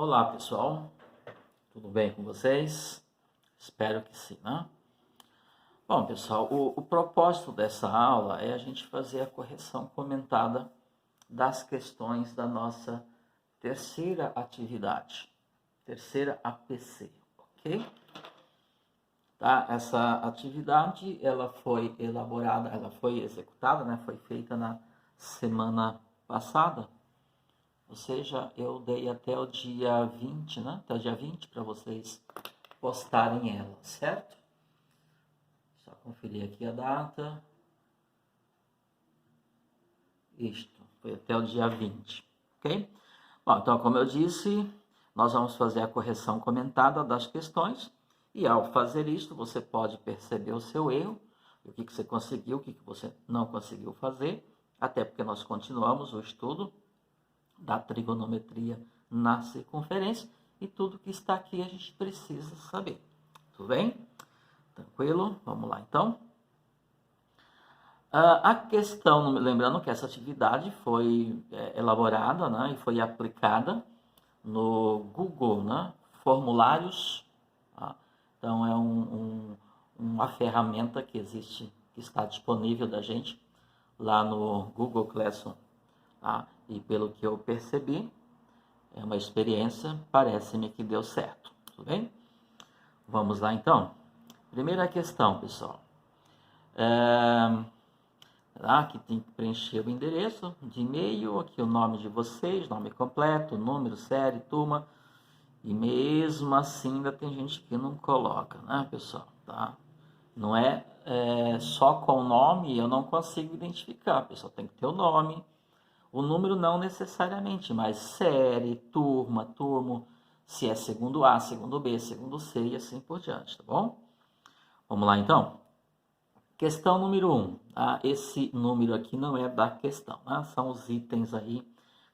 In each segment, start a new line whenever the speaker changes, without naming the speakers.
Olá pessoal, tudo bem com vocês? Espero que sim, né? Bom pessoal, o propósito dessa aula é a gente fazer a correção comentada das questões da nossa terceira atividade, terceira APC, ok? Tá? Essa atividade ela foi elaborada, ela foi executada, né? Foi feita na semana passada. Ou seja, eu dei até o dia 20, né? Até o dia 20 para vocês postarem ela, certo? Só conferir aqui a data. Isto, foi até o dia 20, ok? Bom, então, como eu disse, nós vamos fazer a correção comentada das questões. E ao fazer isto, você pode perceber o seu erro, o que você conseguiu, o que você não conseguiu fazer, até porque nós continuamos o estudo da trigonometria na circunferência e tudo que está aqui a gente precisa saber. Tudo bem? Tranquilo? Vamos lá então. A questão, lembrando que essa atividade foi elaborada, né, e foi aplicada no Google, né, Formulários. Tá? Então é uma ferramenta que existe, que está disponível da gente lá no Google Classroom. Tá? E pelo que eu percebi, é uma experiência, parece-me que deu certo. Tudo bem? Vamos lá então. Primeira questão, pessoal. Aqui tem que preencher o endereço de e-mail, aqui o nome de vocês, nome completo, número, série, turma. E mesmo assim ainda tem gente que não coloca, né, pessoal? Tá? Não é só com o nome, eu não consigo identificar, pessoal. Tem que ter o nome. O número não necessariamente, mas série, turma, turmo, se é segundo A, segundo B, segundo C e assim por diante, tá bom? Vamos lá então. Questão número 1. Esse número aqui não é da questão, né? São os itens aí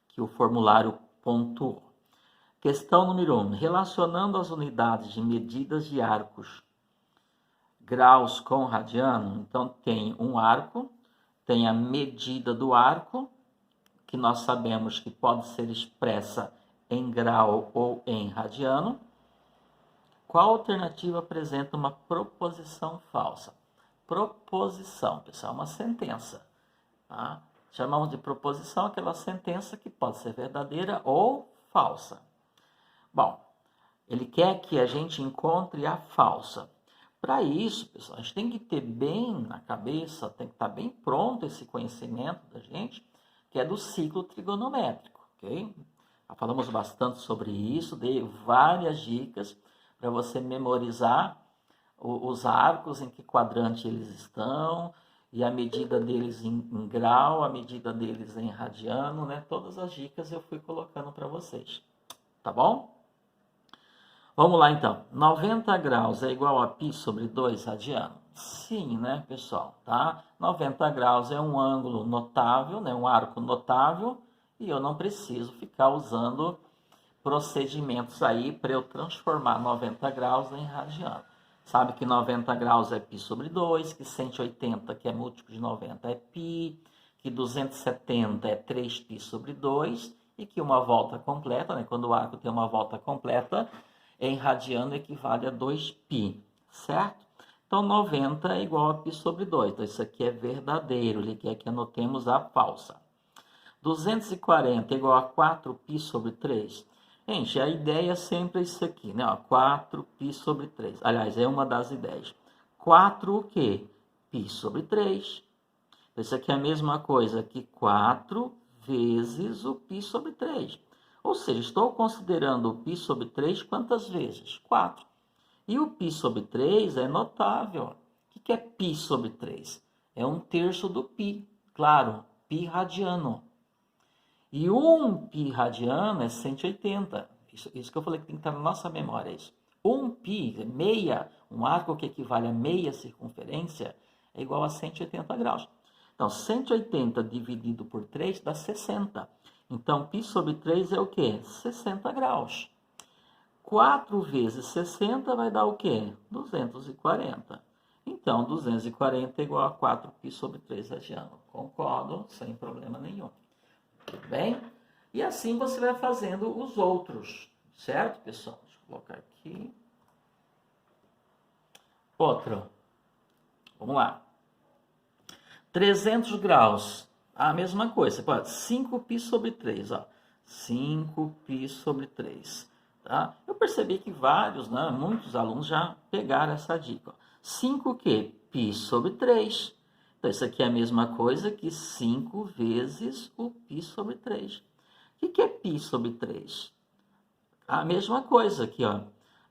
que o formulário pontuou. Questão número 1. Relacionando as unidades de medidas de arcos, graus com radiano, então tem um arco, tem a medida do arco, que nós sabemos que pode ser expressa em grau ou em radiano. Qual alternativa apresenta uma proposição falsa? Proposição, pessoal, é uma sentença. Tá? Chamamos de proposição aquela sentença que pode ser verdadeira ou falsa. Bom, ele quer que a gente encontre a falsa. Para isso, pessoal, a gente tem que ter bem na cabeça, tem que estar bem pronto esse conhecimento da gente, que é do ciclo trigonométrico, ok? Já falamos bastante sobre isso, dei várias dicas para você memorizar os arcos, em que quadrante eles estão, e a medida deles em grau, a medida deles em radiano, né? Todas as dicas eu fui colocando para vocês, tá bom? Vamos lá então, 90 graus é igual a π sobre 2 radiano? Sim, né, pessoal? Tá? 90 graus é um ângulo notável, né, um arco notável, e eu não preciso ficar usando procedimentos aí para eu transformar 90 graus em radiano. Sabe que 90 graus é π sobre 2, que 180, que é múltiplo de 90, é π, que 270 é 3π sobre 2, e que uma volta completa, né, quando o arco tem uma volta completa, em radiano equivale a 2π, certo? Então, 90 é igual a π sobre 2. Então, isso aqui é verdadeiro, ele quer que anotemos a falsa. 240 é igual a 4π sobre 3. Gente, a ideia sempre é isso aqui, né? 4π sobre 3. Aliás, é uma das ideias. 4 o quê? π sobre 3. Isso aqui é a mesma coisa que 4 vezes o π sobre 3. Ou seja, estou considerando o π sobre 3 quantas vezes? 4. E o π sobre 3 é notável. O que é π sobre 3? É 1/3 do π. Claro, π radiano. E 1π radiano é 180. Isso que eu falei que tem que estar na nossa memória. Isso. 1π, meia, um arco que equivale a meia circunferência, é igual a 180 graus. Então, 180 dividido por 3 dá 60. Então, π sobre 3 é o quê? 60 graus. 4 vezes 60 vai dar o quê? 240. Então, 240 é igual a 4π sobre 3 radiano. Concordo, sem problema nenhum. Tudo bem? E assim você vai fazendo os outros. Certo, pessoal? Deixa eu colocar aqui. Outro. Vamos lá. 300 graus. A mesma coisa. 5π sobre 3. Ó. 5π sobre 3. Tá? Eu percebi que vários, né, muitos alunos já pegaram essa dica. 5 quê? Π sobre 3. Então, isso aqui é a mesma coisa que 5 vezes o π sobre 3. O que é π sobre 3? A mesma coisa aqui, ó.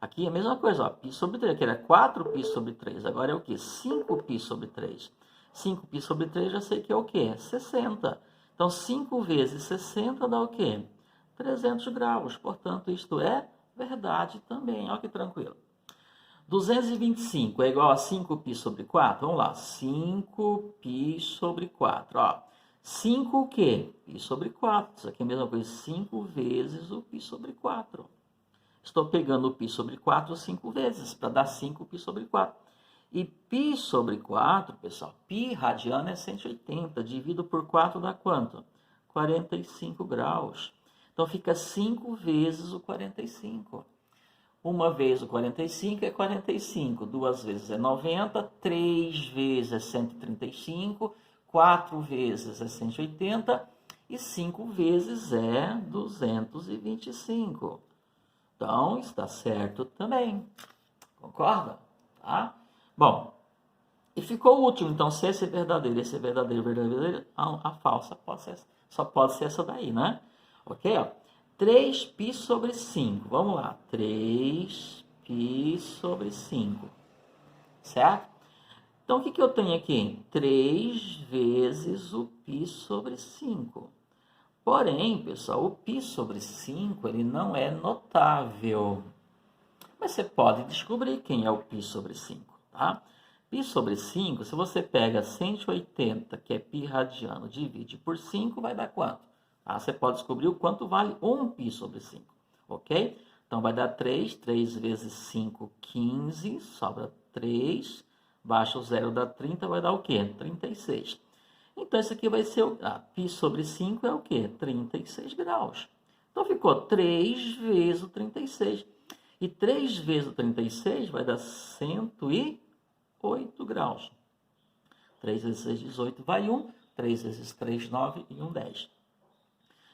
Aqui é a mesma coisa, ó. Π sobre 3. Aqui era 4π sobre 3. Agora é o quê? 5π sobre 3. 5π sobre 3 já sei que é o quê? 60. Então, 5 vezes 60 dá o quê? 300 graus. Portanto, isto é verdade também. Olha que tranquilo. 225 é igual a 5π sobre 4? Vamos lá. 5π sobre 4. Ó. 5 o quê? Π sobre 4. Isso aqui é a mesma coisa. 5 vezes o π sobre 4. Estou pegando o π sobre 4 5 vezes, para dar 5π sobre 4. E π sobre 4, pessoal, π radiano é 180. Divido por 4 dá quanto? 45 graus. Então, fica 5 vezes o 45. Uma vez o 45 é 45. 2 vezes é 90. 3 vezes é 135. 4 vezes é 180. E 5 vezes é 225. Então, está certo também. Concorda? Tá? Bom, e ficou o último. Então, se esse é verdadeiro, esse é verdadeiro, verdadeiro, a falsa só pode ser essa daí, né? Ok? Ó. 3π sobre 5. Vamos lá. 3π sobre 5. Certo? Então, o que eu tenho aqui? 3 vezes o π sobre 5. Porém, pessoal, o π sobre 5 ele não é notável. Mas você pode descobrir quem é o π sobre 5. Tá? Π sobre 5, se você pega 180, que é π radiano, divide por 5, vai dar quanto? Tá? Você pode descobrir o quanto vale 1π sobre 5. Ok? Então, vai dar 3. 3 vezes 5, 15. Sobra 3. Baixa o zero, dá 30. Vai dar o quê? 36. Então, isso aqui vai ser π sobre 5 é o quê? 36 graus. Então, ficou 3 vezes o 36. E 3 vezes o 36 vai dar 108 graus. 3 vezes 6, 18, vai 1. 3 vezes 3, 9 e 1, 10.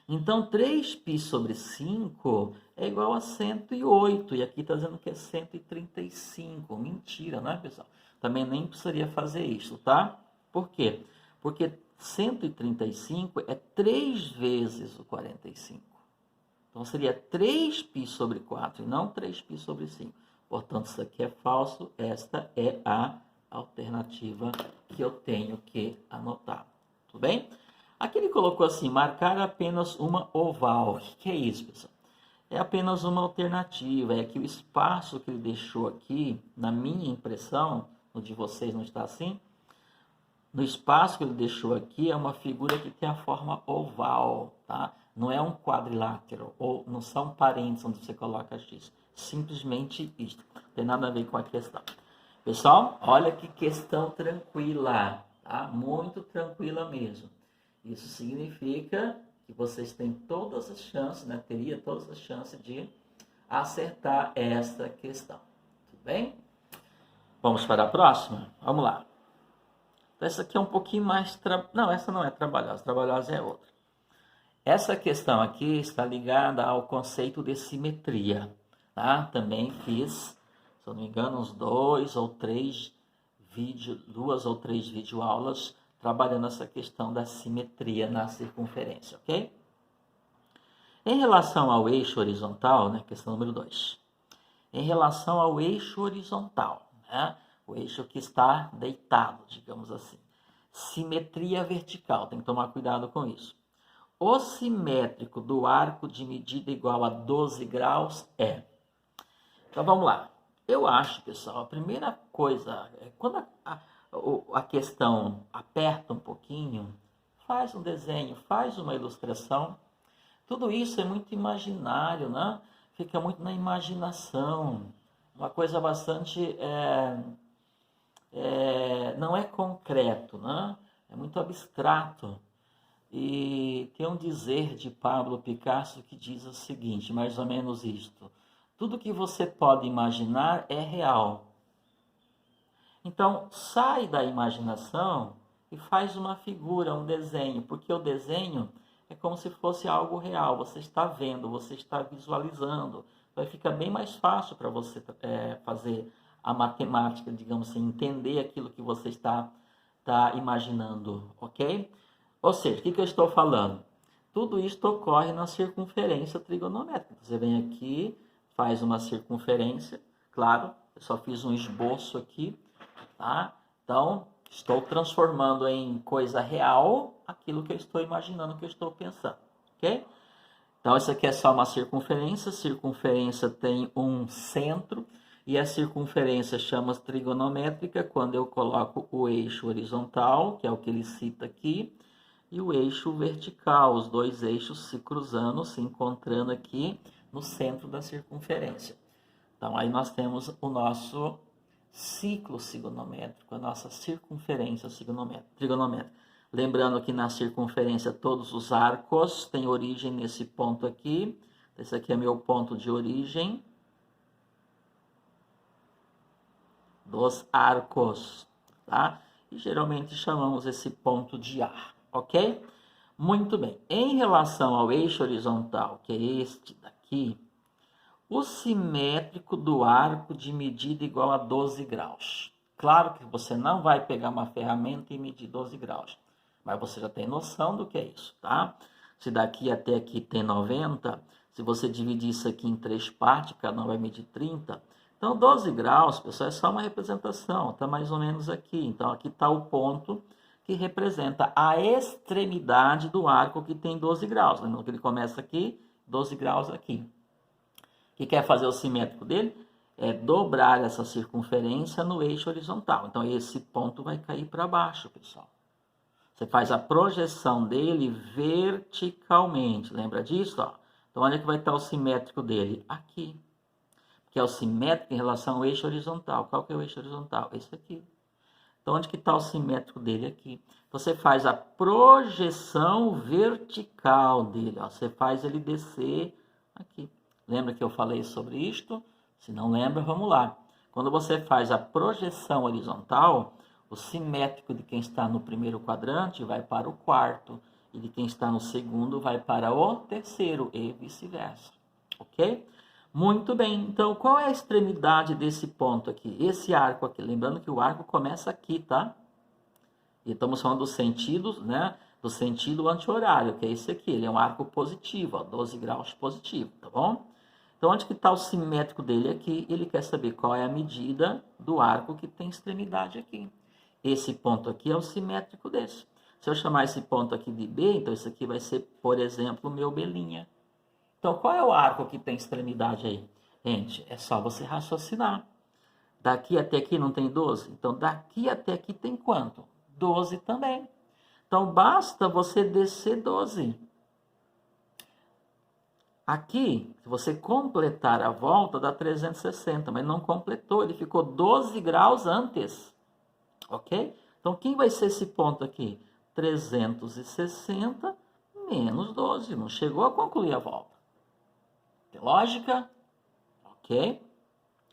Então, 3π sobre 5 é igual a 108. E aqui está dizendo que é 135. Mentira, não é, pessoal? Também nem precisaria fazer isso, tá? Por quê? Porque 135 é 3 vezes o 45. Então, seria 3π sobre 4 e não 3π sobre 5. Portanto, isso aqui é falso. Esta é a alternativa que eu tenho que anotar. Tudo bem? Aqui ele colocou assim, marcar apenas uma oval. O que é isso, pessoal? É apenas uma alternativa. É que o espaço que ele deixou aqui, na minha impressão, no de vocês não está assim, no espaço que ele deixou aqui é uma figura que tem a forma oval, tá? Não é um quadrilátero, ou não são parênteses onde você coloca X. Simplesmente isto. Não tem nada a ver com a questão. Pessoal, olha que questão tranquila, tá? Muito tranquila mesmo. Isso significa que vocês têm todas as chances, né? Teria todas as chances de acertar esta questão. Tudo bem? Vamos para a próxima? Vamos lá. Essa aqui é um pouquinho mais... Não, essa não é trabalhosa. Trabalhosa é outra. Essa questão aqui está ligada ao conceito de simetria. Tá? Também fiz, se eu não me engano, uns 2 ou 3 videoaulas trabalhando essa questão da simetria na circunferência, ok? Em relação ao eixo horizontal, né, questão número 2. Em relação ao eixo horizontal, né, o eixo que está deitado, digamos assim. Simetria vertical, tem que tomar cuidado com isso. O simétrico do arco de medida igual a 12 graus é... Então, vamos lá. Eu acho, pessoal, a primeira coisa, quando a questão aperta um pouquinho, faz um desenho, faz uma ilustração. Tudo isso é muito imaginário, né? Fica muito na imaginação. Uma coisa bastante... não é concreto, né? É muito abstrato. E tem um dizer de Pablo Picasso que diz o seguinte, mais ou menos isto. Tudo que você pode imaginar é real. Então, sai da imaginação e faz uma figura, um desenho, porque o desenho é como se fosse algo real. Você está vendo, você está visualizando. Vai ficar bem mais fácil para você fazer a matemática, digamos assim, entender aquilo que você está imaginando, ok? Ou seja, o que eu estou falando? Tudo isso ocorre na circunferência trigonométrica. Você vem aqui, faz uma circunferência, claro, eu só fiz um esboço aqui, tá? Então, estou transformando em coisa real aquilo que eu estou imaginando, que eu estou pensando, ok? Então, isso aqui é só uma circunferência. Circunferência tem um centro e a circunferência chama-se trigonométrica quando eu coloco o eixo horizontal, que é o que ele cita aqui, e o eixo vertical, os dois eixos se cruzando, se encontrando aqui no centro da circunferência. Então, aí nós temos o nosso ciclo trigonométrico, a nossa circunferência trigonométrica. Lembrando que na circunferência todos os arcos têm origem nesse ponto aqui. Esse aqui é meu ponto de origem dos arcos, tá? E geralmente chamamos esse ponto de A, ok? Muito bem. Em relação ao eixo horizontal, que é este daqui, o simétrico do arco de medida igual a 12 graus. Claro que você não vai pegar uma ferramenta e medir 12 graus, mas você já tem noção do que é isso, tá? Se daqui até aqui tem 90, se você dividir isso aqui em 3 partes, cada um vai medir 30. Então, 12 graus, pessoal, é só uma representação, está mais ou menos aqui. Então, aqui está o ponto que representa a extremidade do arco que tem 12 graus. Lembrando que ele começa aqui, 12 graus aqui. O que quer fazer o simétrico dele? É dobrar essa circunferência no eixo horizontal. Então, esse ponto vai cair para baixo, pessoal. Você faz a projeção dele verticalmente. Lembra disso? Ó? Então, onde é que vai estar o simétrico dele? Aqui. Que é o simétrico em relação ao eixo horizontal. Qual que é o eixo horizontal? Esse aqui. Então, onde que está o simétrico dele? Aqui. Você faz a projeção vertical dele. Ó. Você faz ele descer aqui. Lembra que eu falei sobre isto? Se não lembra, vamos lá. Quando você faz a projeção horizontal, o simétrico de quem está no primeiro quadrante vai para o quarto. E de quem está no segundo vai para o terceiro e vice-versa. Ok? Muito bem, então qual é a extremidade desse ponto aqui? Esse arco aqui, lembrando que o arco começa aqui, tá? E estamos falando dos sentidos, né? Do sentido anti-horário, que é esse aqui, ele é um arco positivo, ó, 12 graus positivo, tá bom? Então, onde que está o simétrico dele aqui? Ele quer saber qual é a medida do arco que tem extremidade aqui. Esse ponto aqui é o simétrico desse. Se eu chamar esse ponto aqui de B, então esse aqui vai ser, por exemplo, o meu B'. Então, qual é o arco que tem extremidade aí? Gente, é só você raciocinar. Daqui até aqui não tem 12? Então, daqui até aqui tem quanto? 12 também. Então, basta você descer 12. Aqui, se você completar a volta, dá 360, mas não completou. Ele ficou 12 graus antes. Ok? Então, quem vai ser esse ponto aqui? 360 menos 12. Não chegou a concluir a volta. Tem lógica? Ok?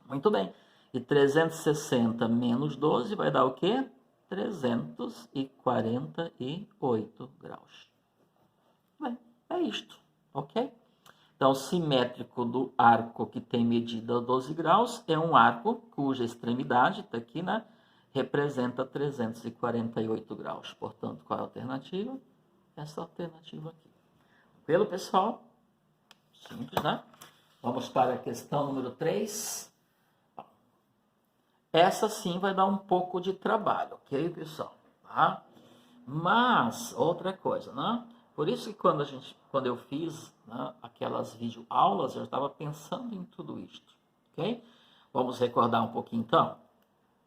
Muito bem. E 360 menos 12 vai dar o quê? 348 graus. Bem, é isto. Ok? Então, o simétrico do arco que tem medida 12 graus é um arco cuja extremidade, está aqui, né? Representa 348 graus. Portanto, qual é a alternativa? Essa alternativa aqui. Pelo pessoal? Simples, né? Vamos para a questão número 3. Essa sim vai dar um pouco de trabalho, ok, pessoal? Tá? Mas, outra coisa, né? Por isso que quando eu fiz, né, aquelas videoaulas, eu estava pensando em tudo isto, ok? Vamos recordar um pouquinho então?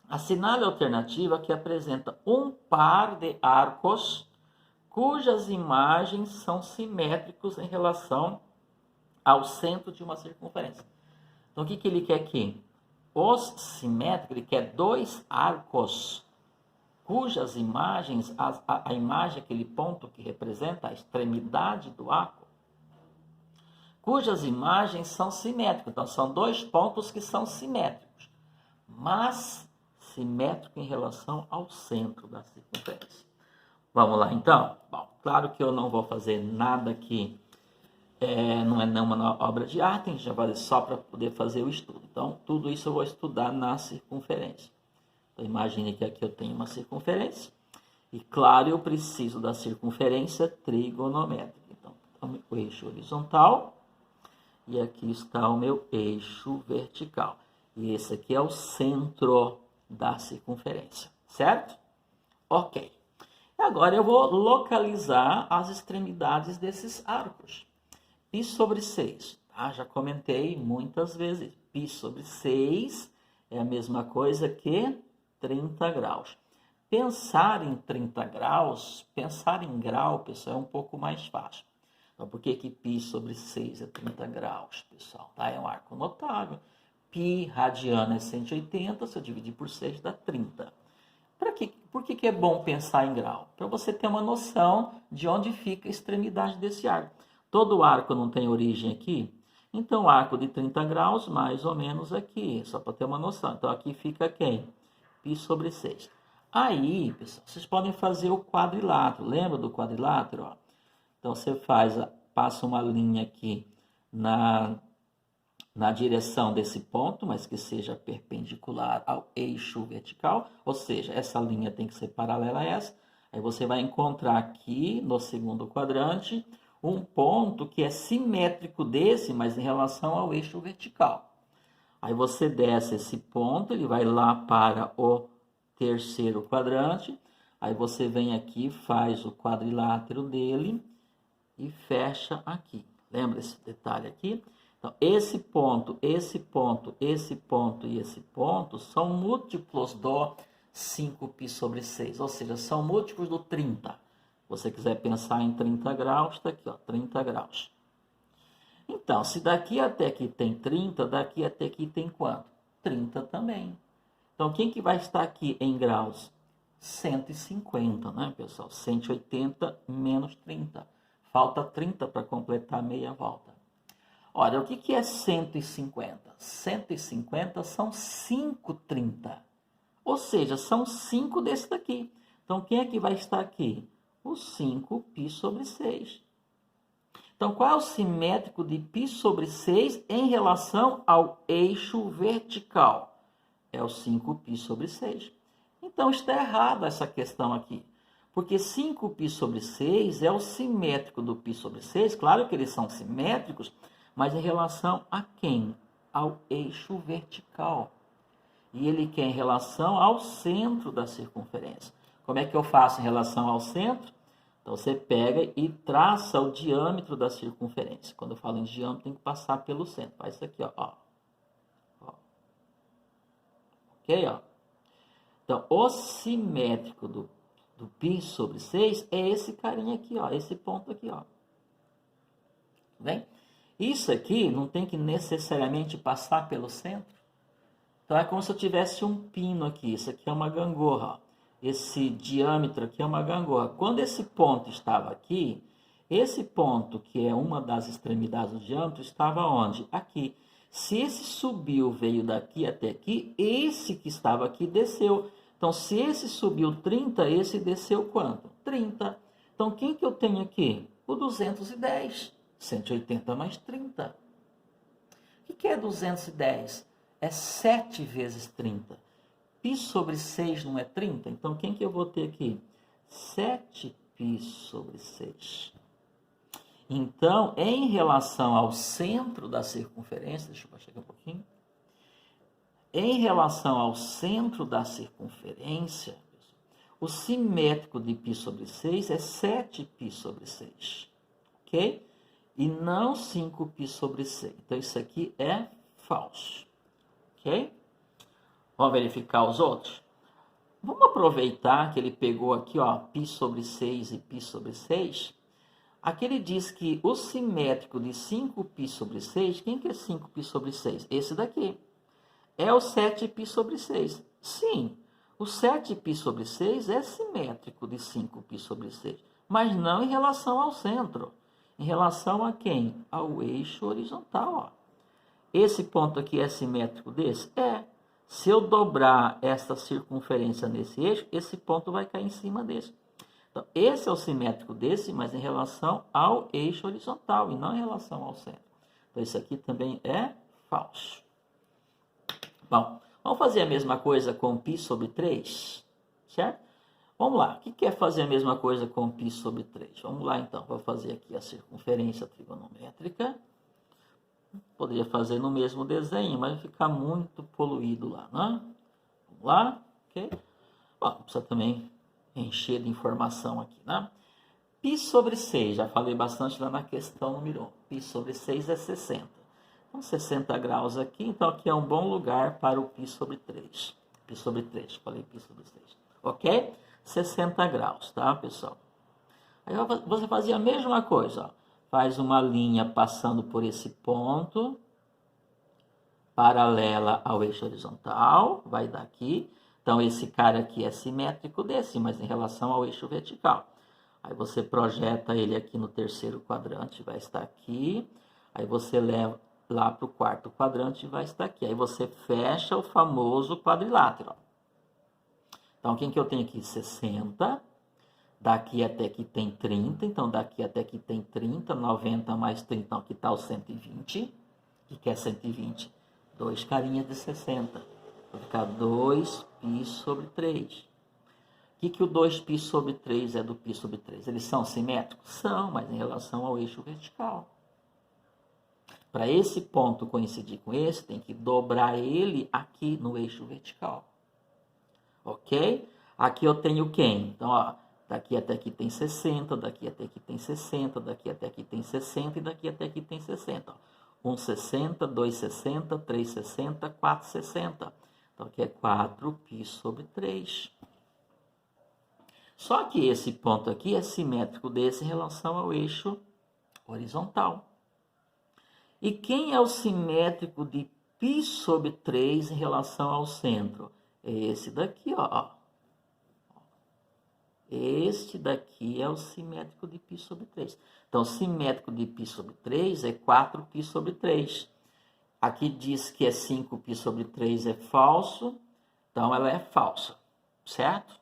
Assinale a alternativa que apresenta um par de arcos cujas imagens são simétricos em relação ao centro de uma circunferência. Então, o que ele quer aqui? Os simétricos, ele quer 2 arcos cujas imagens, a imagem, aquele ponto que representa a extremidade do arco, cujas imagens são simétricas. Então, são dois pontos que são simétricos, mas simétrico em relação ao centro da circunferência. Vamos lá, então? Bom, claro que eu não vou fazer nada aqui, não é uma obra de arte, a gente já vai fazer só para poder fazer o estudo. Então, tudo isso eu vou estudar na circunferência. Então, imagine que aqui eu tenho uma circunferência, e claro, eu preciso da circunferência trigonométrica. Então, o eixo horizontal, e aqui está o meu eixo vertical. E esse aqui é o centro da circunferência, certo? Ok. Agora eu vou localizar as extremidades desses arcos. Π sobre 6. Tá? Já comentei muitas vezes. Π sobre 6 é a mesma coisa que 30 graus. Pensar em 30 graus, pensar em grau, pessoal, é um pouco mais fácil. Então, por que π sobre 6 é 30 graus, pessoal? Tá? É um arco notável. Π radiano é 180, se eu dividir por 6 dá 30. Por que é bom pensar em grau? Para você ter uma noção de onde fica a extremidade desse arco. Todo arco não tem origem aqui? Então, o arco de 30 graus, mais ou menos aqui, só para ter uma noção. Então, aqui fica quem? Π sobre 6. Aí, pessoal, vocês podem fazer o quadrilátero. Lembra do quadrilátero? Ó? Então, você passa uma linha aqui na direção desse ponto, mas que seja perpendicular ao eixo vertical, ou seja, essa linha tem que ser paralela a essa. Aí você vai encontrar aqui, no segundo quadrante, um ponto que é simétrico desse, mas em relação ao eixo vertical. Aí você desce esse ponto, ele vai lá para o terceiro quadrante, aí você vem aqui, faz o quadrilátero dele e fecha aqui. Lembra esse detalhe aqui? Então, esse ponto, esse ponto, esse ponto e esse ponto são múltiplos do 5π sobre 6, ou seja, são múltiplos do 30. Se você quiser pensar em 30 graus, está aqui, ó, 30 graus. Então, se daqui até aqui tem 30, daqui até aqui tem quanto? 30 também. Então, quem que vai estar aqui em graus? 150, né, pessoal? 180 menos 30. Falta 30 para completar meia volta. Olha, o que é 150? 150 são 5 30. Ou seja, são 5 desse daqui. Então, quem é que vai estar aqui? O 5π sobre 6. Então, qual é o simétrico de π sobre 6 em relação ao eixo vertical? É o 5π sobre 6. Então, está errada essa questão aqui. Porque 5π sobre 6 é o simétrico do π sobre 6. Claro que eles são simétricos, mas em relação a quem? Ao eixo vertical. E ele quer em relação ao centro da circunferência. Como é que eu faço em relação ao centro? Então, você pega e traça o diâmetro da circunferência. Quando eu falo em diâmetro, tem que passar pelo centro. Faz isso aqui, ó. Ok, ó. Então, o simétrico do π sobre 6 é esse carinha aqui, ó. Esse ponto aqui, ó. Bem? Isso aqui não tem que necessariamente passar pelo centro. Então, é como se eu tivesse um pino aqui. Isso aqui é uma gangorra, ó. Esse diâmetro aqui é uma gangorra. Quando esse ponto estava aqui, esse ponto, que é uma das extremidades do diâmetro, estava onde? Aqui. Se esse subiu, veio daqui até aqui, esse que estava aqui desceu. Então, se esse subiu 30, esse desceu quanto? 30. Então, quem que eu tenho aqui? O 210. 180 mais 30. O que é 210? É 7 vezes 30. Π sobre 6 não é 30? Então, quem que eu vou ter aqui? 7π sobre 6. Então, em relação ao centro da circunferência, deixa eu baixar aqui um pouquinho. Em relação ao centro da circunferência, o simétrico de π sobre 6 é 7π sobre 6. Ok? E não 5π sobre 6. Então, isso aqui é falso. Ok? Vamos verificar os outros? Vamos aproveitar que ele pegou aqui, ó, π sobre 6 e π sobre 6. Aqui ele diz que o simétrico de 5π sobre 6, quem que é 5π sobre 6? Esse daqui. É o 7π sobre 6. Sim, O 7π sobre 6 é simétrico de 5π sobre 6, mas não em relação ao centro. Em relação a quem? Ao eixo horizontal. Ó. Esse ponto aqui é simétrico desse? É. Se eu dobrar esta circunferência nesse eixo, esse ponto vai cair em cima desse. Então, esse é o simétrico desse, mas em relação ao eixo horizontal e não em relação ao centro. Então, isso aqui também é falso. Bom, vamos fazer a mesma coisa com π sobre 3, certo? Vamos lá, o que quer fazer a mesma coisa com π sobre 3? Vamos lá então, vou fazer aqui a circunferência trigonométrica. Poderia fazer no mesmo desenho, mas vai ficar muito poluído lá, né? Vamos lá, ok? Bom, precisa também encher de informação aqui, né? π sobre 6, já falei bastante lá na questão número 1. π sobre 6 é 60. Então, 60 graus aqui, então aqui é um bom lugar para o π sobre 3. π sobre 3, falei π sobre 6. Ok? 60 graus, tá, pessoal? Aí você fazia a mesma coisa, ó. Faz uma linha passando por esse ponto, paralela ao eixo horizontal, vai daqui. Então, esse cara aqui é simétrico desse, mas em relação ao eixo vertical. Aí você projeta ele aqui no terceiro quadrante, vai estar aqui. Aí você leva lá para o quarto quadrante e vai estar aqui. Aí você fecha o famoso quadrilátero. Ó. Então, quem que eu tenho aqui? 60. Daqui até aqui tem 30. Então, daqui até aqui tem 30. 90 mais 30. Então, aqui está o 120. O que é 120? 2 carinhas de 60. Vai ficar 2π sobre 3. O que o 2π sobre 3 é do π sobre 3? Eles são simétricos? São, mas em relação ao eixo vertical. Para esse ponto coincidir com esse, tem que dobrar ele aqui no eixo vertical. Ok? Aqui eu tenho quem? Então, ó, daqui até aqui tem 60, daqui até aqui tem 60, daqui até aqui tem 60 e daqui até aqui tem 60. Ó. 1,60, 2,60, 3,60, 4,60. Então, aqui é 4π sobre 3. Só que esse ponto aqui é simétrico desse em relação ao eixo horizontal. E quem é o simétrico de π sobre 3 em relação ao centro? É esse daqui, ó. Este daqui é o simétrico de π sobre 3. Então, o simétrico de π sobre 3 é 4π sobre 3. Aqui diz que é 5π sobre 3 é falso. Então, ela é falsa, certo?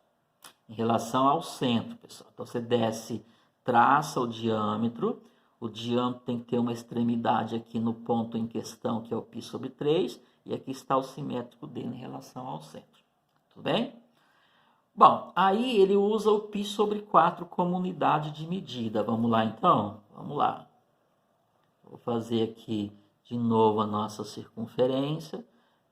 Em relação ao centro, pessoal. Então, você desce, traça o diâmetro. O diâmetro tem que ter uma extremidade aqui no ponto em questão, que é o π sobre 3. E aqui está o simétrico dele em relação ao centro. Tudo bem? Bom, aí ele usa o π sobre 4 como unidade de medida. Vamos lá, então? Vamos lá. Vou fazer aqui de novo a nossa circunferência.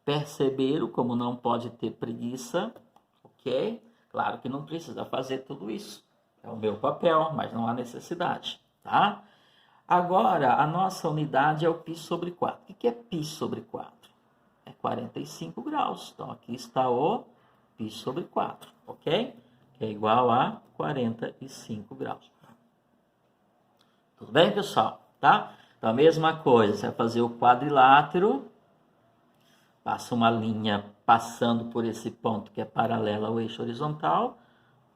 Perceberam como não pode ter preguiça, ok? Claro que não precisa fazer tudo isso. É o meu papel, mas não há necessidade, tá? Agora, a nossa unidade é o π sobre 4. O que é π sobre 4? É 45 graus. Então, aqui está o π sobre 4, ok? Que é igual a 45 graus. Tudo bem, pessoal? Tá? Então, a mesma coisa, você vai fazer o quadrilátero, passa uma linha passando por esse ponto que é paralela ao eixo horizontal,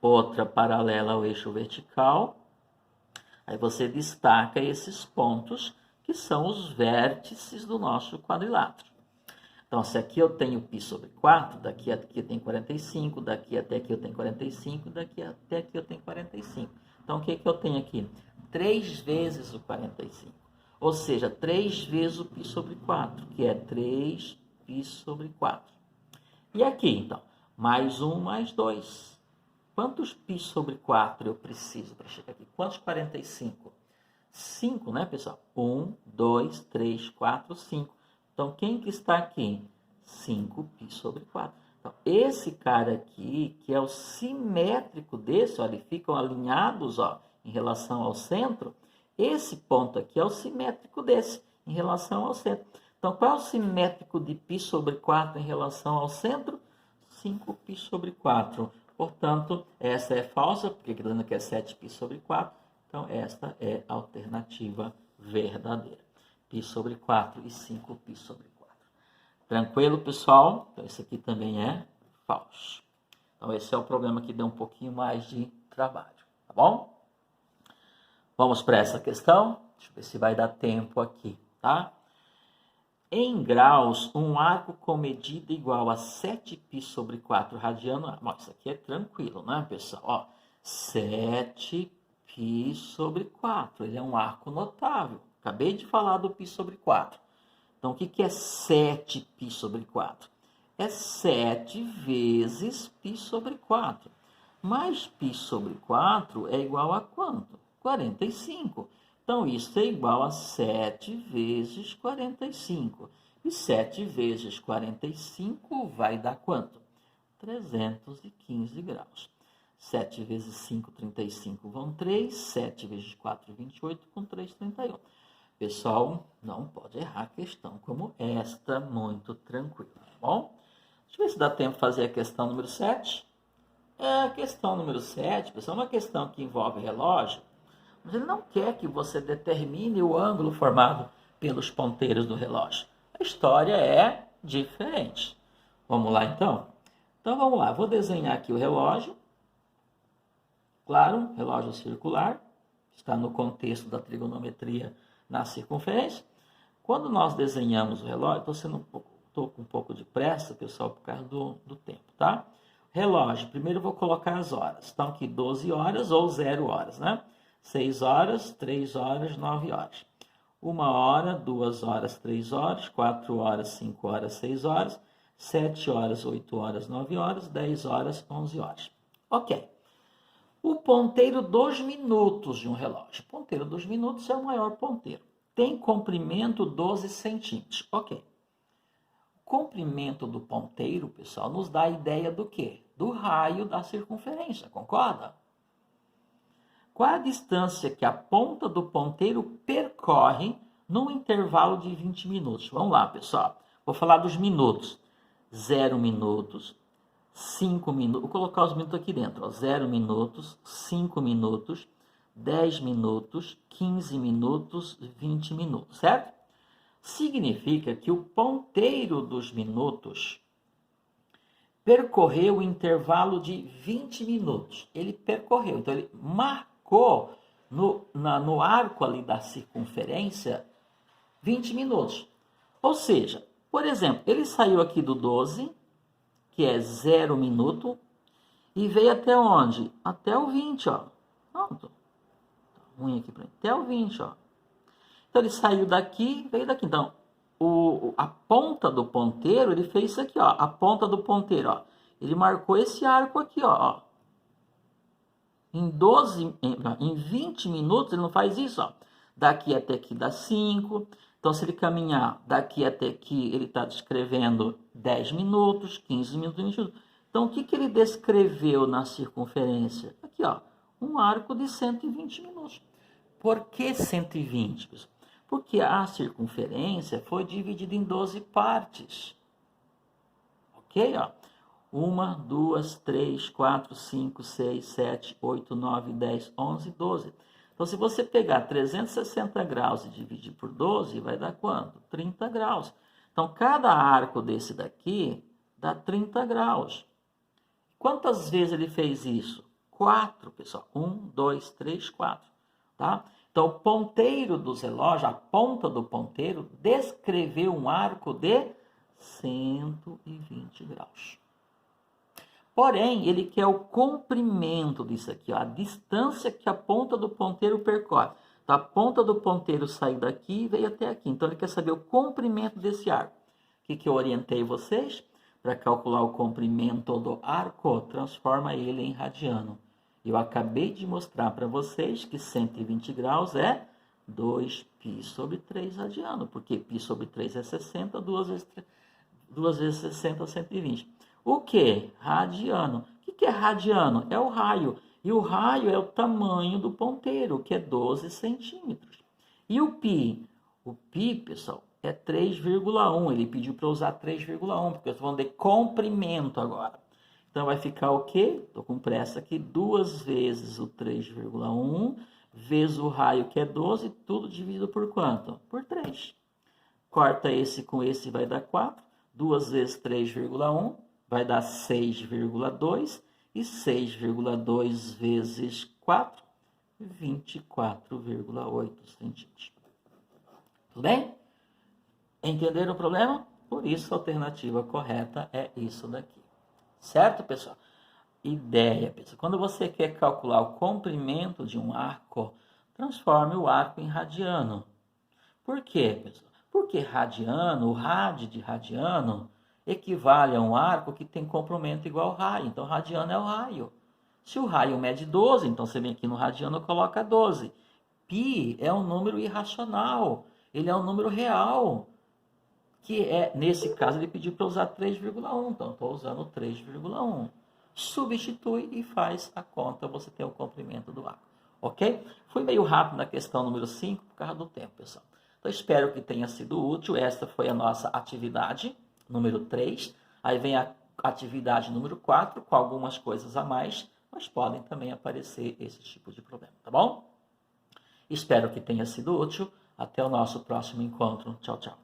outra paralela ao eixo vertical. Aí você destaca esses pontos que são os vértices do nosso quadrilátero. Então, se aqui eu tenho π sobre 4, daqui até aqui eu tenho 45, daqui até aqui eu tenho 45, daqui até aqui eu tenho 45. Então, o que eu tenho aqui? 3 vezes o 45. Ou seja, 3 vezes o π sobre 4, que é 3π sobre 4. E aqui, então, mais 1 mais 2. Quantos π sobre 4 eu preciso para chegar aqui? Quantos 45? 5, né, pessoal? 1, 2, 3, 4, 5. Então, quem que está aqui? 5π sobre 4. Então, esse cara aqui, que é o simétrico desse, ó, eles ficam alinhados, ó, em relação ao centro. Esse ponto aqui é o simétrico desse, em relação ao centro. Então, qual é o simétrico de π sobre 4 em relação ao centro? 5π sobre 4. Portanto, essa é falsa, porque aqui está dizendo que é 7π sobre 4. Então, esta é a alternativa verdadeira. π sobre 4 e 5π sobre 4. Tranquilo, pessoal? Então, esse aqui também é falso. Então, esse é o problema que deu um pouquinho mais de trabalho, tá bom? Vamos para essa questão. Deixa eu ver se vai dar tempo aqui, tá? Em graus, um arco com medida igual a 7π sobre 4 radiano. Bom, isso aqui é tranquilo, né, pessoal? Ó, 7π sobre 4. Ele é um arco notável. Acabei de falar do π sobre 4. Então, o que é 7π sobre 4? É 7 vezes π sobre 4. Mas π sobre 4 é igual a quanto? 45. Então, isso é igual a 7 vezes 45. E 7 vezes 45 vai dar quanto? 315 graus. 7 vezes 5, 35 vão 3. 7 vezes 4, 28. Com 3, 31. Pessoal, não pode errar a questão como esta, muito tranquilo, tá bom? Deixa eu ver se dá tempo de fazer a questão número 7. A questão número 7, pessoal, é uma questão que envolve relógio, mas ele não quer que você determine o ângulo formado pelos ponteiros do relógio. A história é diferente. Vamos lá, então? Então, vamos lá. Vou desenhar aqui o relógio. Claro, relógio circular. Está no contexto da trigonometria na circunferência. Quando nós desenhamos o relógio, estou com um pouco de pressa, pessoal, por causa do tempo, tá? Relógio, primeiro eu vou colocar as horas. Então, aqui 12 horas ou 0 horas, né? 6 horas, 3 horas, 9 horas. 1 hora, 2 horas, 3 horas, 4 horas, 5 horas, 6 horas, 7 horas, 8 horas, 9 horas, 10 horas, 11 horas. Ok. O ponteiro dos minutos de um relógio. O ponteiro dos minutos é o maior ponteiro. Tem comprimento 12 centímetros. Ok. O comprimento do ponteiro, pessoal, nos dá a ideia do quê? Do raio da circunferência, concorda? Qual a distância que a ponta do ponteiro percorre num intervalo de 20 minutos? Vamos lá, pessoal. Vou falar dos minutos. 0 minutos, 5 minutos. Vou colocar os minutos aqui dentro. 0 minutos, 5 minutos, 10 minutos, 15 minutos, 20 minutos, certo? Significa que o ponteiro dos minutos percorreu o intervalo de 20 minutos. Ele percorreu, então ele marcou no arco ali da circunferência 20 minutos. Ou seja, por exemplo, ele saiu aqui do 12, que é 0 minuto, e veio até onde? Até o 20, ó. Pronto. Ruim aqui para mim. Até o 20, ó. Então ele saiu daqui, veio daqui. Então, a ponta do ponteiro, ele fez isso aqui, ó. A ponta do ponteiro, ó. Ele marcou esse arco aqui, ó. Em 20 minutos, ele não faz isso, ó. Daqui até aqui dá 5. Então, se ele caminhar daqui até aqui, ele está descrevendo 10 minutos, 15 minutos, 20 minutos. Então, o que ele descreveu na circunferência? Aqui, ó. Um arco de 120 minutos. Por que 120, pessoal? Porque a circunferência foi dividida em 12 partes. Ok? Ó. 1, 2, 3, 4, 5, 6, 7, 8, 9, 10, 11, 12. Então, se você pegar 360 graus e dividir por 12, vai dar quanto? 30 graus. Então, cada arco desse daqui dá 30 graus. Quantas vezes ele fez isso? 4, pessoal. 1, 2, 3, 4. Tá? Então, o ponteiro dos relógios, a ponta do ponteiro, descreveu um arco de 120 graus. Porém, ele quer o comprimento disso aqui, ó, a distância que a ponta do ponteiro percorre. Então, a ponta do ponteiro saiu daqui e veio até aqui. Então, ele quer saber o comprimento desse arco. O que eu orientei vocês? Para calcular o comprimento do arco, transforma ele em radiano. Eu acabei de mostrar para vocês que 120 graus é 2π sobre 3 radiano, porque π sobre 3 é 60, 2 vezes 60 é 120. O que? Radiano. O que é radiano? É o raio. E o raio é o tamanho do ponteiro, que é 12 centímetros. E o π? O π, pessoal, é 3,1. Ele pediu para eu usar 3,1, porque eu estou falando de comprimento agora. Então, vai ficar o quê? Estou com pressa aqui. 2 vezes o 3,1 vezes o raio, que é 12, tudo dividido por quanto? Por 3. Corta esse com esse, vai dar 4. 2 vezes 3,1 vai dar 6,2. E 6,2 vezes 4, 24,8 centímetros. Tudo bem? Entenderam o problema? Por isso a alternativa correta é isso daqui. Certo, pessoal? Ideia, pessoal. Quando você quer calcular o comprimento de um arco, transforme o arco em radiano. Por quê, pessoal? Porque radiano, o rádio de radiano, equivale a um arco que tem comprimento igual ao raio. Então, radiano é o raio. Se o raio mede 12, então você vem aqui no radiano e coloca 12. Pi é um número irracional. Ele é um número real. Que é, nesse caso, ele pediu para usar 3,1. Então, estou usando 3,1. Substitui e faz a conta, você tem o comprimento do arco. Ok? Fui meio rápido na questão número 5 por causa do tempo, pessoal. Então, espero que tenha sido útil. Esta foi a nossa atividade número 3. Aí vem a atividade número 4, com algumas coisas a mais, mas podem também aparecer esse tipo de problema, tá bom? Espero que tenha sido útil. Até o nosso próximo encontro. Tchau, tchau.